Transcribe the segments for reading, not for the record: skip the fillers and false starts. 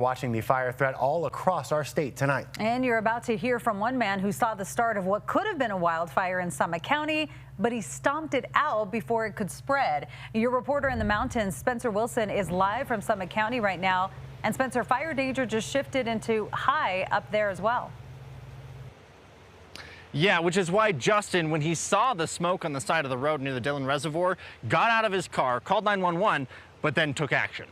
Watching the fire threat all across our state tonight. And you're about to hear from one man who saw the start of what could have been a wildfire in Summit County, but he stomped it out before it could spread. Your reporter in the mountains, Spencer Wilson, is live from Summit County right now. And Spencer, fire danger just shifted into high up there as well. Yeah, which is why Justin, when he saw the smoke on the side of the road near the Dillon Reservoir, got out of his car, called 911, but then took action.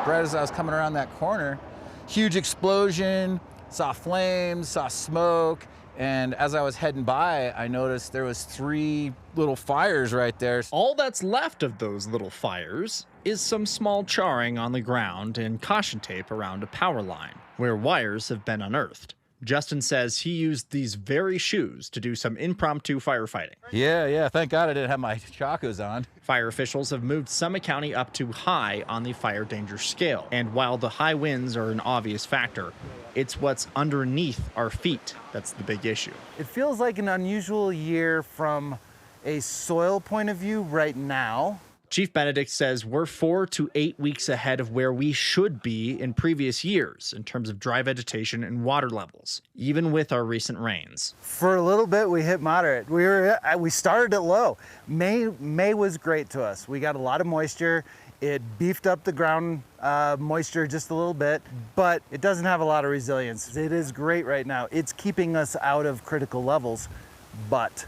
Right as I was coming around that corner, huge explosion, saw flames, saw smoke, and as I was heading by, I noticed there was 3 little fires right there. All that's left of those little fires is some small charring on the ground and caution tape around a power line, where wires have been unearthed. Justin says he used these very shoes to do some impromptu firefighting. Yeah, thank God I didn't have my chacos on. Fire officials have moved Summit County up to high on the fire danger scale. And while the high winds are an obvious factor, it's what's underneath our feet that's the big issue. It feels like an unusual year from a soil point of view right now. Chief Benedict says we're 4 to 8 weeks ahead of where we should be in previous years in terms of dry vegetation and water levels, even with our recent rains. For a little bit, we hit moderate. We started at low. May was great to us. We got a lot of moisture. It beefed up the ground moisture just a little bit, but it doesn't have a lot of resilience. It is great right now. It's keeping us out of critical levels, but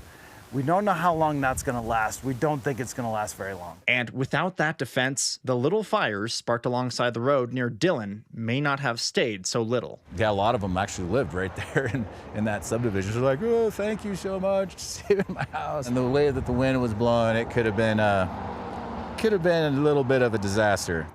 we don't know how long that's going to last. We don't think it's going to last very long. And without that defense, the little fires sparked alongside the road near Dillon may not have stayed so little. Yeah, a lot of them actually lived right there in that subdivision. They're like, oh, thank you so much for saving my house. And the way that the wind was blowing, it could have been a little bit of a disaster.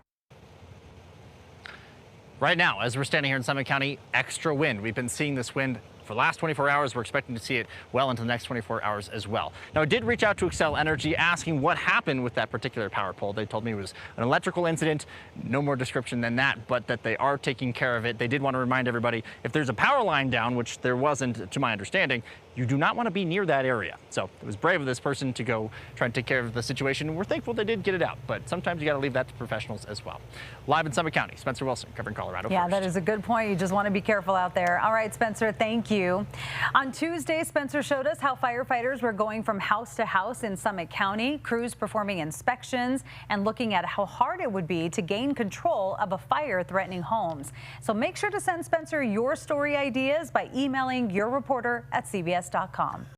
Right now, as we're standing here in Summit County, extra wind. We've been seeing this wind for the last 24 hours. We're expecting to see it well into the next 24 hours as well. Now, I did reach out to Xcel Energy asking what happened with that particular power pole. They told me it was an electrical incident, no more description than that, but that they are taking care of it. They did want to remind everybody, if there's a power line down, which there wasn't to my understanding, you do not want to be near that area. So it was brave of this person to go try and take care of the situation. We're thankful they did get it out, but sometimes you got to leave that to professionals as well. Live in Summit County, Spencer Wilson, covering Colorado Yeah, First. that is a good point. You just want to be careful out there. All right, Spencer, thank you. On Tuesday, Spencer showed us how firefighters were going from house to house in Summit County, crews performing inspections and looking at how hard it would be to gain control of a fire threatening homes. So make sure to send Spencer your story ideas by emailing yourreporter@cbs.com.